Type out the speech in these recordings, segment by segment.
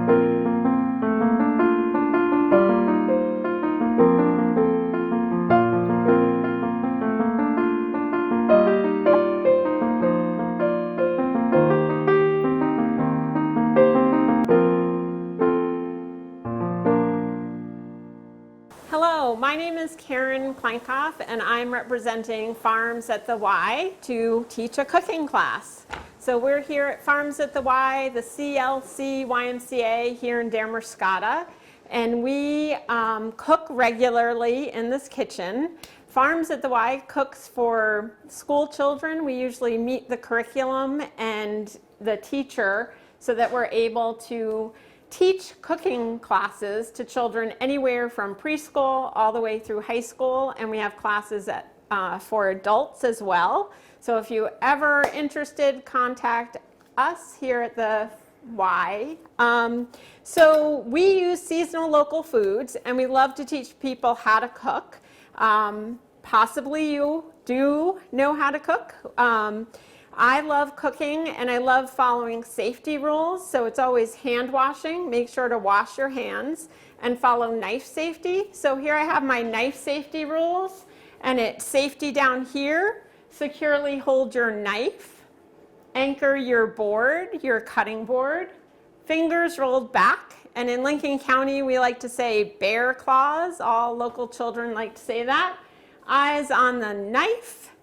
Hello, my name is Karen Kleinkoff, and I'm representing Farms at the Y to teach a cooking class. So we're here at Farms at the Y, the CLC YMCA here in Damerscata, and we cook regularly in this kitchen. Farms at the Y cooks for school children. We usually meet the curriculum and the teacher so that we're able to teach cooking classes to children anywhere from preschool all the way through high school, and we have classes for adults as well. So if you ever interested, contact us here at the Y. So we use seasonal local foods, and we love to teach people how to cook. Possibly you do know how to cook. I love cooking and I love following safety rules, so it's always hand washing. Make sure to wash your hands and follow knife safety. So here I have my knife safety rules, and it's safety down here. Securely hold your knife, anchor your board, your cutting board, fingers rolled back, and in Lincoln County we like to say bear claws. All local children like to say that. Eyes on the knife.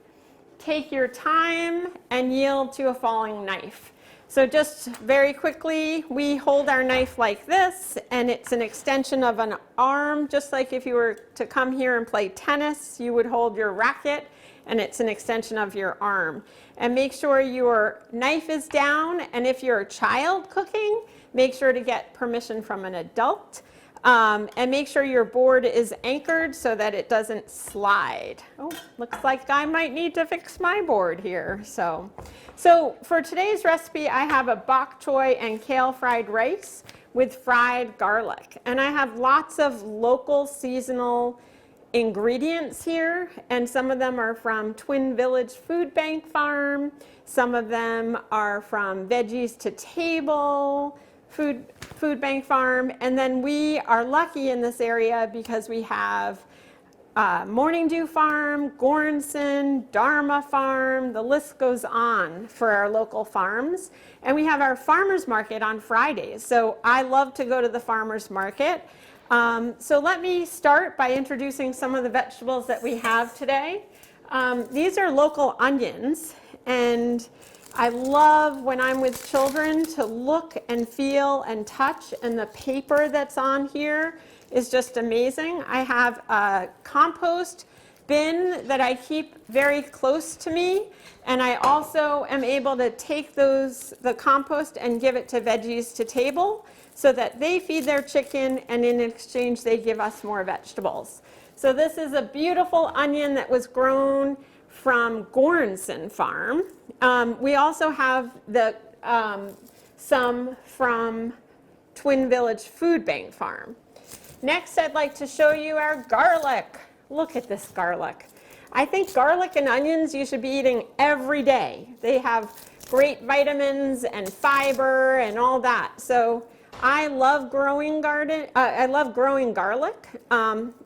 Take your time and yield to a falling knife. So just very quickly, we hold our knife like this, and it's an extension of an arm, just like if you were to come here and play tennis, you would hold your racket, and it's an extension of your arm. And make sure your knife is down, and if you're a child cooking, make sure to get permission from an adult. And make sure your board is anchored so that it doesn't slide. Oh, looks like I might need to fix my board here. So for today's recipe, I have a bok choy and kale fried rice with fried garlic. And I have lots of local seasonal ingredients here, and some of them are from Twin Village Food Bank Farm. Some of them are from Veggies to Table Food Bank Farm, and then we are lucky in this area because we have Morning Dew Farm, Goranson, Dharma Farm, the list goes on for our local farms. And we have our farmers market on Fridays, so I love to go to the farmers market. So let me start by introducing some of the vegetables that we have today. These are local onions, and I love when I'm with children to look and feel and touch, and the paper that's on here is just amazing. I have a compost bin that I keep very close to me, and I also am able to take the compost and give it to Veggies to Table so that they feed their chicken, and in exchange they give us more vegetables. So this is a beautiful onion that was grown from Goranson Farm. We also have some from Twin Village Food Bank Farm. Next, I'd like to show you our garlic. Look at this garlic. I think garlic and onions you should be eating every day. They have great vitamins and fiber and all that. So I love growing garlic, and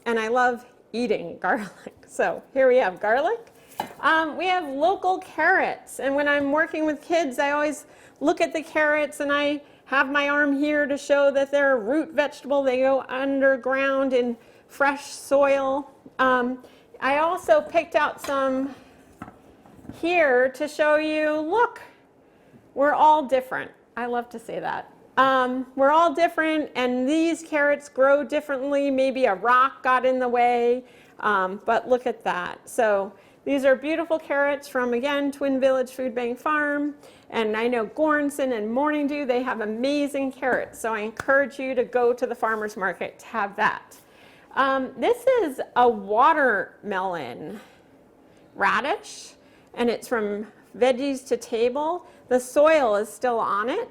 I love eating garlic. So here we have garlic. We have local carrots, and when I'm working with kids, I always look at the carrots, and I have my arm here to show that they're a root vegetable. They go underground in fresh soil. I also picked out some here to show you, look, we're all different. I love to say that. We're all different, and these carrots grow differently. Maybe a rock got in the way, but look at that. So these are beautiful carrots from, again, Twin Village Food Bank Farm. And I know Goranson and Morning Dew, they have amazing carrots. So I encourage you to go to the farmer's market to have that. This is a watermelon radish, and it's from Veggies to Table. The soil is still on it.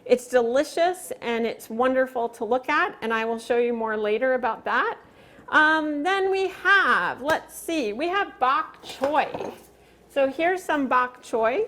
It's delicious and it's wonderful to look at, and I will show you more later about that. Then we have, let's see, we have bok choy. So here's some bok choy.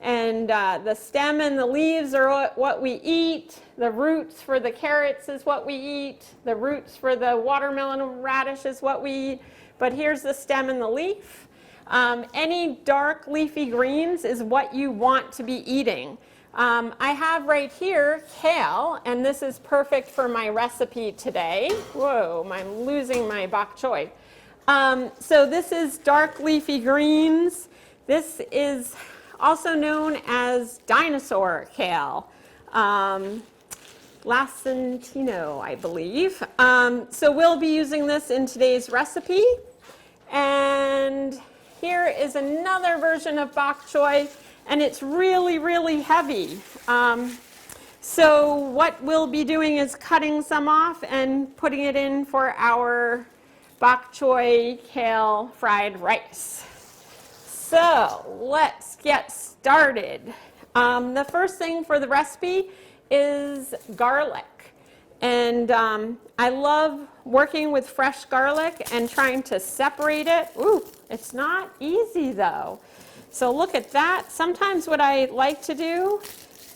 And the stem and the leaves are what we eat. The roots for the carrots is what we eat. The roots for the watermelon and radish is what we eat. But here's the stem and the leaf. Any dark leafy greens is what you want to be eating. I have right here kale, and this is perfect for my recipe today. Whoa, I'm losing my bok choy. So this is dark leafy greens. This is also known as dinosaur kale, Lacentino, I believe. So we'll be using this in today's recipe. And here is another version of bok choy, and it's really, really heavy. So what we'll be doing is cutting some off and putting it in for our bok choy kale fried rice. So let's get started. The first thing for the recipe is garlic. And I love working with fresh garlic and trying to separate it. Ooh, it's not easy though. So look at that. Sometimes what I like to do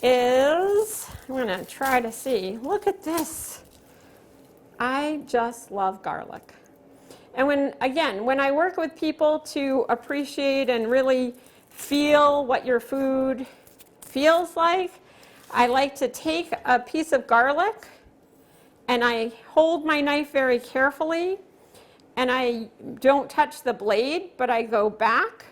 is, I'm going to try to see. Look at this. I just love garlic. And when I work with people to appreciate and really feel what your food feels like, I like to take a piece of garlic and I hold my knife very carefully and I don't touch the blade, but I go back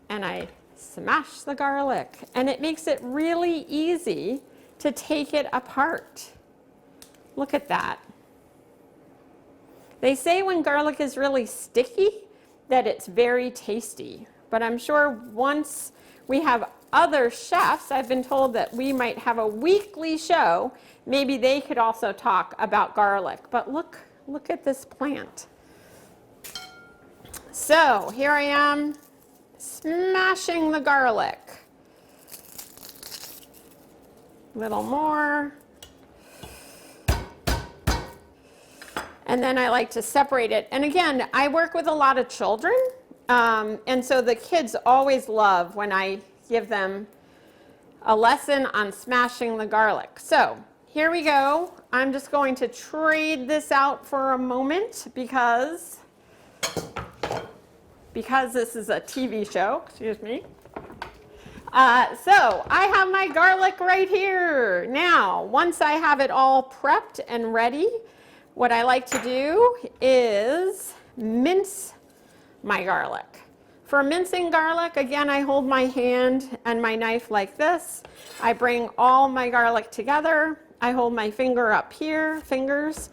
and I smash the garlic. And it makes it really easy to take it apart. Look at that. They say when garlic is really sticky that it's very tasty, but I'm sure once we have other chefs, I've been told that we might have a weekly show, maybe they could also talk about garlic. But look at this plant. So here I am smashing the garlic. A little more. And then I like to separate it. And again, I work with a lot of children. And so the kids always love when I give them a lesson on smashing the garlic. So here we go. I'm just going to trade this out for a moment because this is a TV show. Excuse me. So I have my garlic right here. Now, once I have it all prepped and ready, what I like to do is mince my garlic. For mincing garlic, again, I hold my hand and my knife like this. I bring all my garlic together. I hold my finger up here, fingers,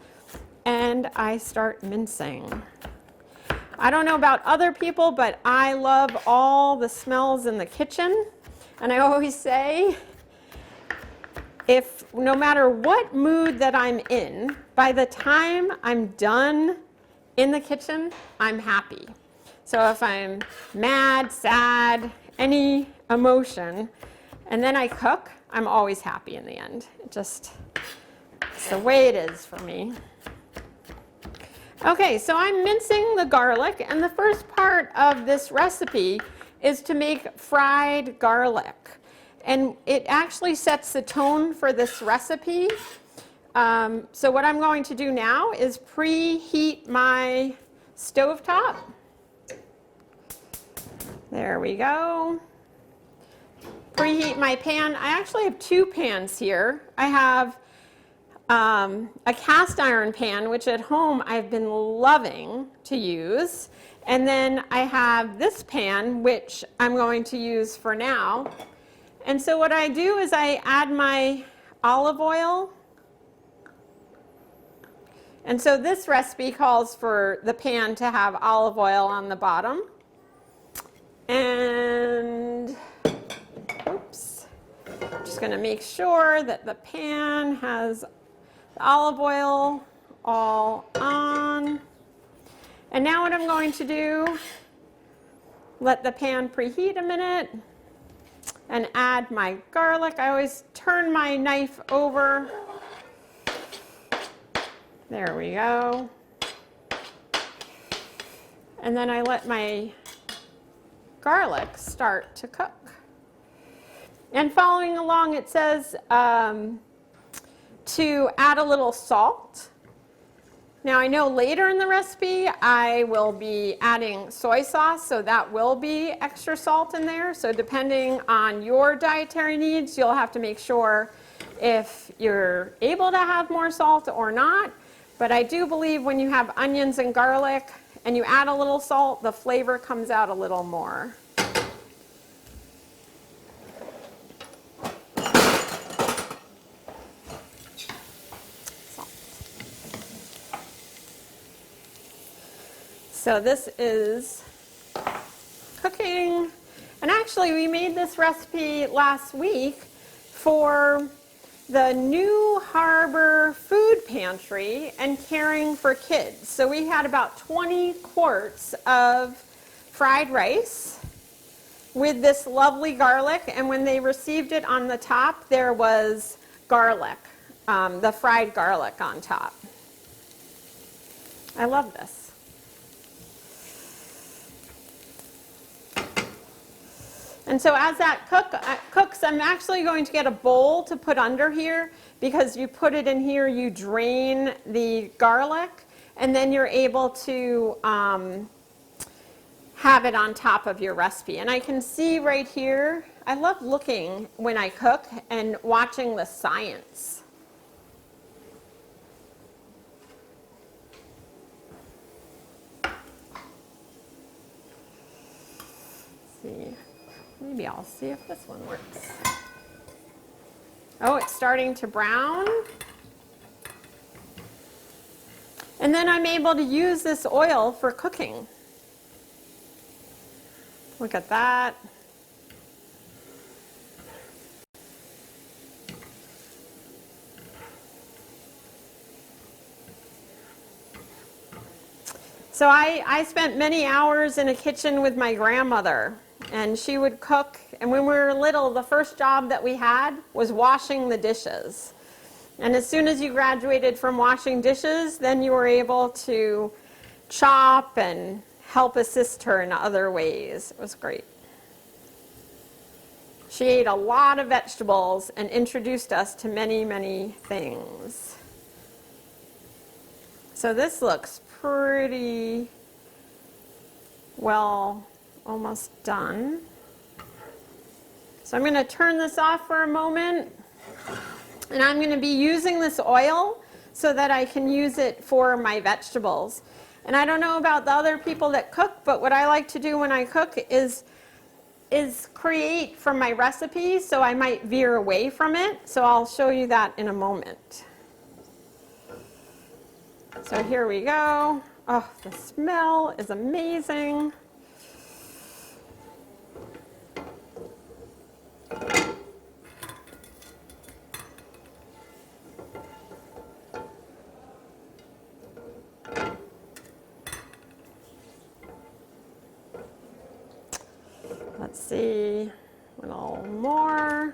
and I start mincing. I don't know about other people, but I love all the smells in the kitchen. And I always say, no matter what mood that I'm in, by the time I'm done in the kitchen, I'm happy. So if I'm mad, sad, any emotion, and then I cook, I'm always happy in the end. It's the way it is for me. Okay, so I'm mincing the garlic, and the first part of this recipe is to make fried garlic. And it actually sets the tone for this recipe. So what I'm going to do now is preheat my stovetop. There we go. Preheat my pan. I actually have two pans here. I have a cast iron pan, which at home I've been loving to use. And then I have this pan, which I'm going to use for now. And so what I do is I add my olive oil. And so this recipe calls for the pan to have olive oil on the bottom. And, oops, just going to make sure that the pan has the olive oil all on. And now what I'm going to do, let the pan preheat a minute and add my garlic. I always turn my knife over. There we go. And then I let my garlic start to cook. And following along, it says to add a little salt. Now I know later in the recipe I will be adding soy sauce, so that will be extra salt in there. So depending on your dietary needs, you'll have to make sure if you're able to have more salt or not. But I do believe when you have onions and garlic and you add a little salt, the flavor comes out a little more. So this is cooking, and actually we made this recipe last week for the New Harbor Food Pantry and Caring for Kids. So we had about 20 quarts of fried rice with this lovely garlic, and when they received it on the top, there was garlic, the fried garlic on top. I love this. And so as that cooks, I'm actually going to get a bowl to put under here, because you put it in here, you drain the garlic, and then you're able to have it on top of your recipe. And I can see right here, I love looking when I cook and watching the science. Let's see. Maybe I'll see if this one works. Oh, it's starting to brown. And then I'm able to use this oil for cooking. Look at that. So I spent many hours in a kitchen with my grandmother, and she would cook, and when we were little, the first job that we had was washing the dishes. And as soon as you graduated from washing dishes, then you were able to chop and help assist her in other ways. It was great. She ate a lot of vegetables and introduced us to many, many things. So this looks pretty well almost done. So I'm going to turn this off for a moment, and I'm going to be using this oil so that I can use it for my vegetables. And I don't know about the other people that cook, but what I like to do when I cook is create from my recipe, so I might veer away from it. So I'll show you that in a moment. So here we go. Oh, the smell is amazing. Let's see, a little more.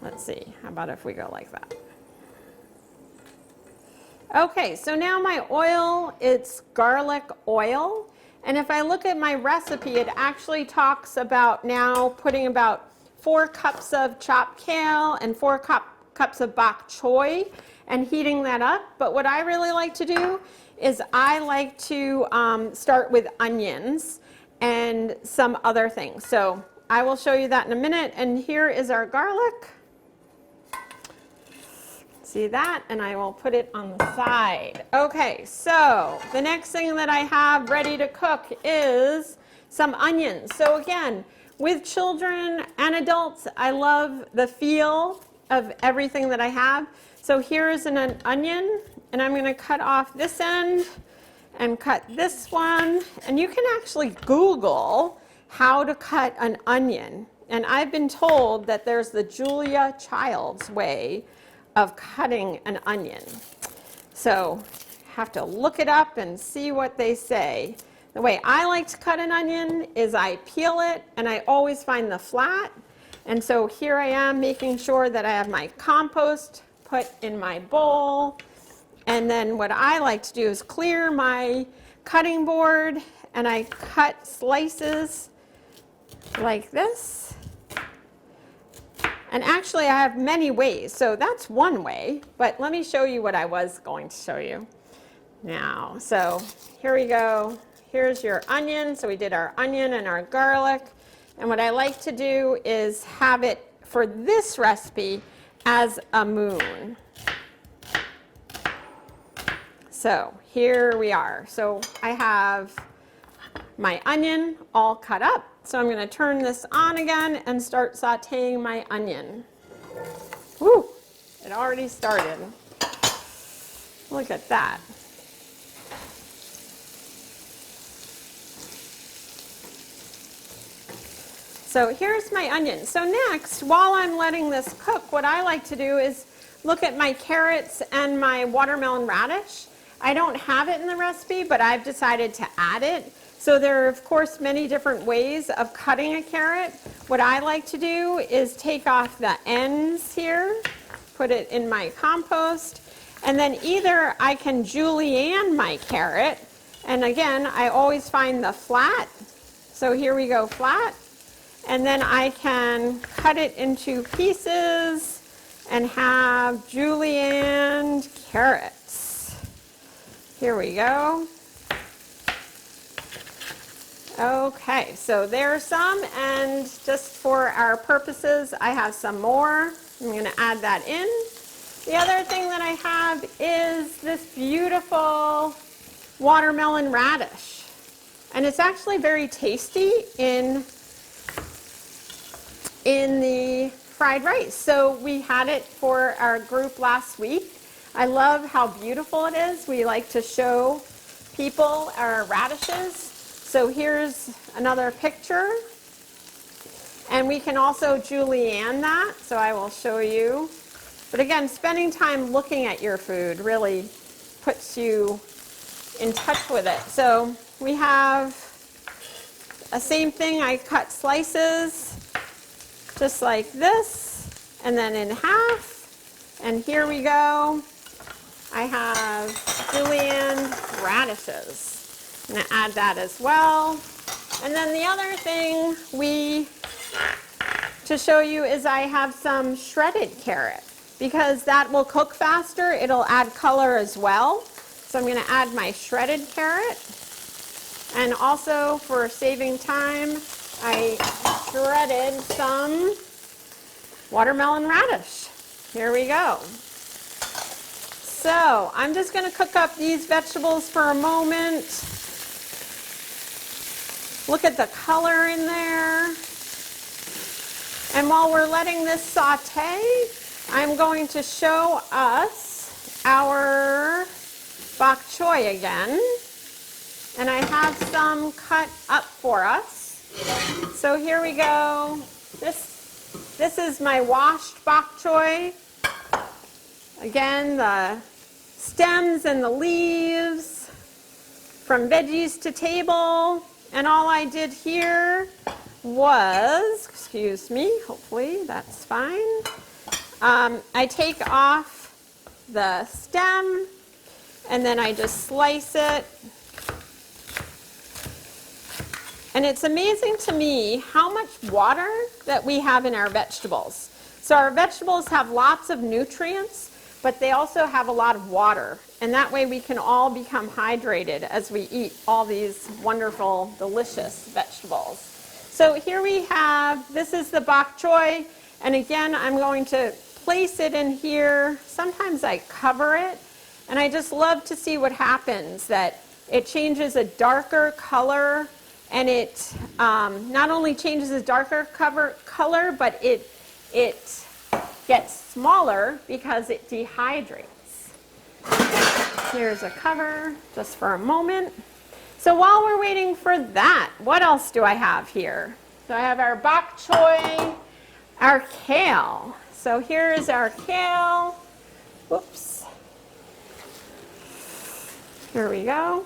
Let's see, how about if we go like that? Okay, so now my oil, it's garlic oil. And if I look at my recipe, it actually talks about now putting about 4 cups of chopped kale and 4 cups of bok choy and heating that up. But what I really like to do is I like to start with onions and some other things. So I will show you that in a minute. And here is our garlic. See that? And I will put it on the side. Okay, so the next thing that I have ready to cook is some onions. So again, with children and adults, I love the feel of everything that I have. So here is an onion, and I'm going to cut off this end and cut this one. And you can actually Google how to cut an onion. And I've been told that there's the Julia Child's way of cutting an onion. So have to look it up and see what they say. The way I like to cut an onion is I peel it, and I always find the flat. And so here I am making sure that I have my compost put in my bowl. And then what I like to do is clear my cutting board, and I cut slices like this. And actually I have many ways, so that's one way, but let me show you what I was going to show you now. So here we go. Here's your onion. So we did our onion and our garlic. And what I like to do is have it for this recipe as a moon. So here we are. So I have my onion all cut up. So I'm going to turn this on again and start sauteing my onion. Woo! It already started. Look at that. So here's my onion. So next, while I'm letting this cook, what I like to do is look at my carrots and my watermelon radish. I don't have it in the recipe, but I've decided to add it. So there are, of course, many different ways of cutting a carrot. What I like to do is take off the ends here, put it in my compost, and then either I can julienne my carrot, and again, I always find the flat. So here we go, flat. And then I can cut it into pieces and have julienne carrots. Here we go. Okay, so there's some, and just for our purposes, I have some more. I'm going to add that in. The other thing that I have is this beautiful watermelon radish. And it's actually very tasty in the fried rice. So we had it for our group last week. I love how beautiful it is. We like to show people our radishes. So here's another picture, and we can also julienne that, so I will show you. But again, spending time looking at your food really puts you in touch with it. So we have the same thing. I cut slices just like this, and then in half, and here we go. I have julienne radishes. I'm going to add that as well. And then the other thing to show you is I have some shredded carrot, because that will cook faster. It'll add color as well. So I'm going to add my shredded carrot. And also, for saving time, I shredded some watermelon radish. Here we go. So I'm just going to cook up these vegetables for a moment. Look at the color in there. And while we're letting this saute, I'm going to show us our bok choy again. And I have some cut up for us. So here we go. This is my washed bok choy. Again, the stems and the leaves from veggies to table. And all I did here was, excuse me, hopefully that's fine. I take off the stem, and then I just slice it. And it's amazing to me how much water that we have in our vegetables. So our vegetables have lots of nutrients, but they also have a lot of water. And that way we can all become hydrated as we eat all these wonderful, delicious vegetables. So here we have, this is the bok choy. And again, I'm going to place it in here. Sometimes I cover it. And I just love to see what happens, that it changes a darker color. And it not only changes a darker color, but it gets smaller because it dehydrates. Here's a cover just for a moment. So while we're waiting for that, what else do I have here? So I have our bok choy, our kale. So here is our kale. Whoops. Here we go.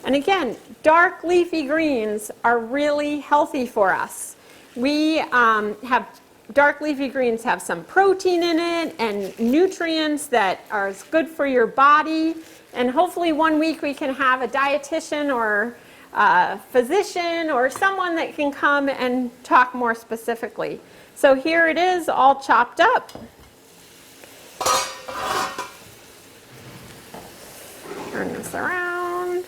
And again, dark leafy greens are really healthy for us. We have dark leafy greens have some protein in it and nutrients that are good for your body. And hopefully one week we can have a dietitian or a physician or someone that can come and talk more specifically. So here it is, all chopped up. Turn this around.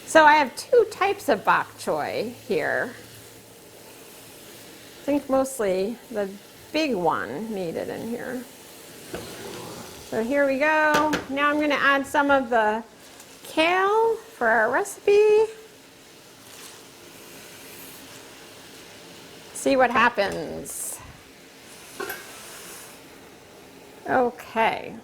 So I have two types of bok choy here. I think mostly the big one made it in here. So here we go. Now I'm going to add some of the kale for our recipe. See what happens. Okay.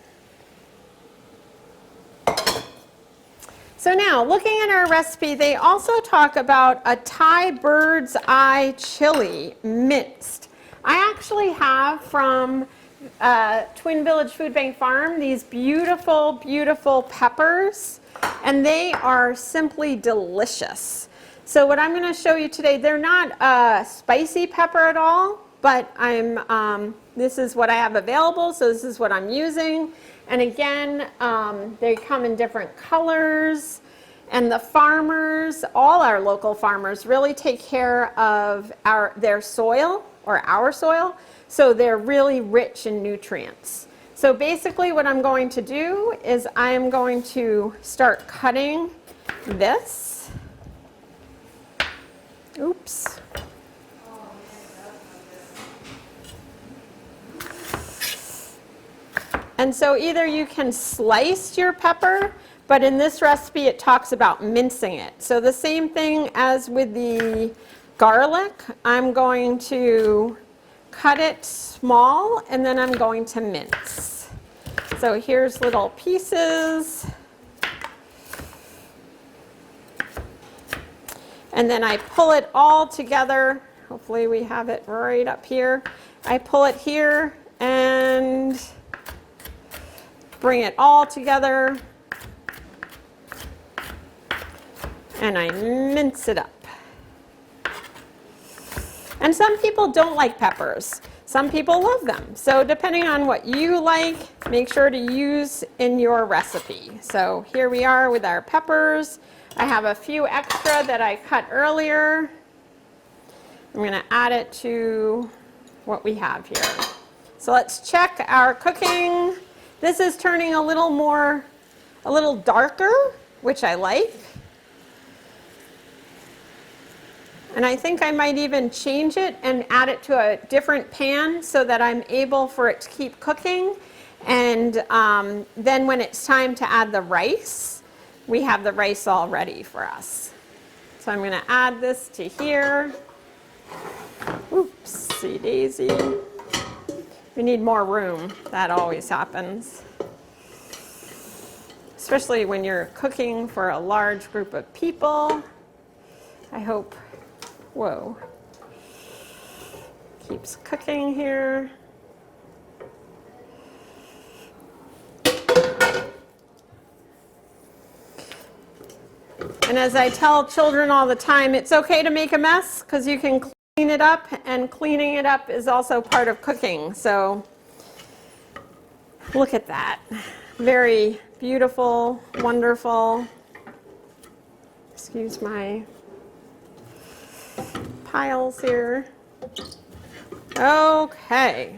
So now, looking at our recipe, they also talk about a Thai bird's eye chili minced. I actually have from Twin Village Food Bank Farm these beautiful, beautiful peppers, and they are simply delicious. So what I'm going to show you today, they're not a spicy pepper at all, but this is what I have available, so this is what I'm using. And again, they come in different colors, and the farmers, all our local farmers, really take care of their soil, or our soil, so they're really rich in nutrients. So basically what I'm going to do is I'm going to start cutting this. Oops. And so either you can slice your pepper, but in this recipe it talks about mincing it. So the same thing as with the garlic, I'm going to cut it small and then I'm going to mince. So here's little pieces. And then I pull it all together. Hopefully we have it right up here. I pull it here and bring it all together, and I mince it up. And some people don't like peppers. Some people love them. So depending on what you like, make sure to use in your recipe. So here we are with our peppers. I have a few extra that I cut earlier. I'm going to add it to what we have here. So let's check our cooking. This is turning a little darker, which I like. And I think I might even change it and add it to a different pan so that I'm able for it to keep cooking. And then when it's time to add the rice, we have the rice all ready for us. So I'm going to add this to here. Oopsie daisy. We need more room. That always happens. Especially when you're cooking for a large group of people. I hope, whoa, keeps cooking here. And as I tell children all the time, it's okay to make a mess because you can clean it up, and cleaning it up is also part of cooking. So look at that. Very beautiful, wonderful. Excuse my piles here. Okay.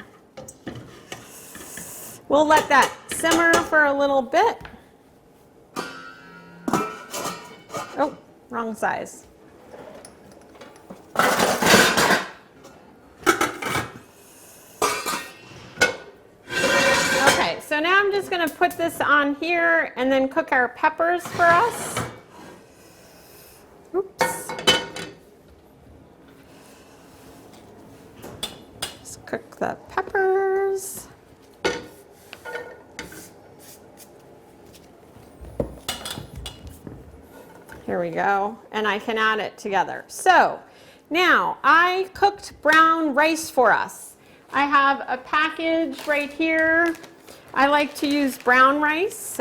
We'll let that simmer for a little bit. Oh, wrong size. Okay, so now I'm just going to put this on here and then cook our peppers for us. Oops. Just cook the peppers. Here we go, and I can add it together. So Now, I cooked brown rice for us. I have a package right here. I like to use brown rice.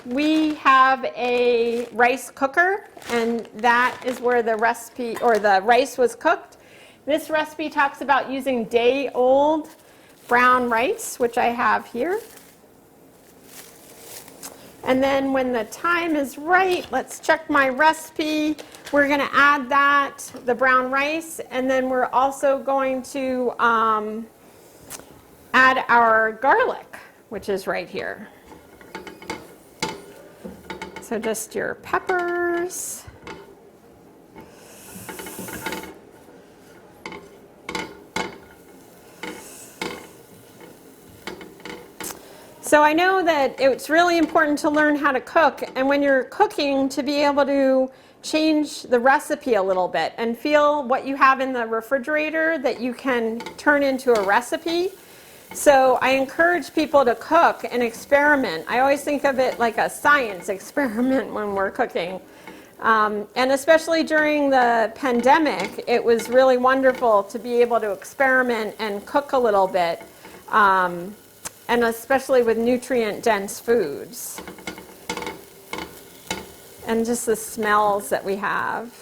We have a rice cooker, and that is where the recipe or the rice was cooked. This recipe talks about using day-old brown rice, which I have here. And then when the time is right, let's check my recipe. We're going to add that, the brown rice, and then we're also going to add our garlic, which is right here. So just your peppers. So I know that it's really important to learn how to cook, and when you're cooking, to be able to change the recipe a little bit and feel what you have in the refrigerator that you can turn into a recipe. So I encourage people to cook and experiment. I always think of it like a science experiment when we're cooking. And especially during the pandemic, it was really wonderful to be able to experiment and cook a little bit. And especially with nutrient-dense foods. And just the smells that we have.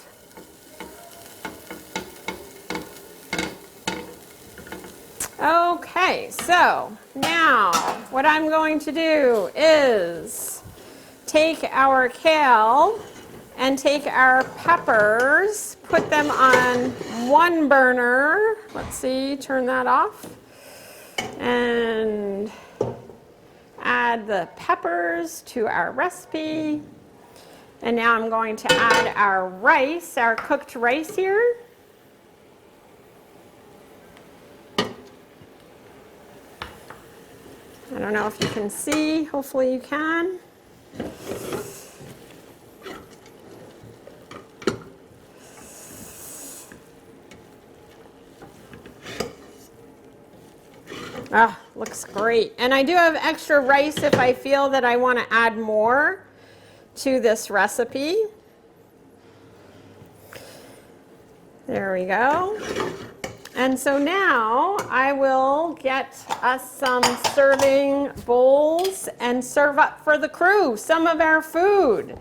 Okay, so now what I'm going to do is take our kale and take our peppers, put them on one burner. Let's see, turn that off. And add the peppers to our recipe. And now I'm going to add our rice, our cooked rice here. I don't know if you can see, hopefully you can. Ah, looks great. And I do have extra rice if I feel that I want to add more to this recipe. There we go. And so now I will get us some serving bowls and serve up for the crew some of our food.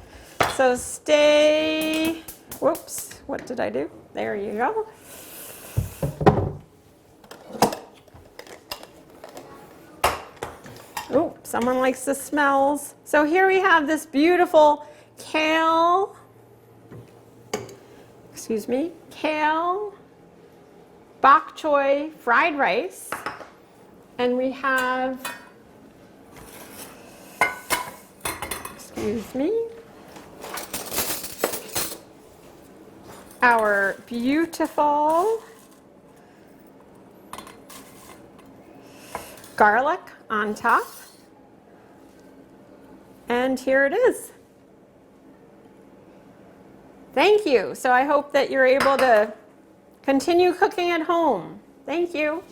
So stay, whoops, what did I do? There you go. Oh, someone likes the smells. So here we have this beautiful kale, bok choy fried rice. And we have, our beautiful garlic on top. And here it is. Thank you. So I hope that you're able to continue cooking at home. Thank you.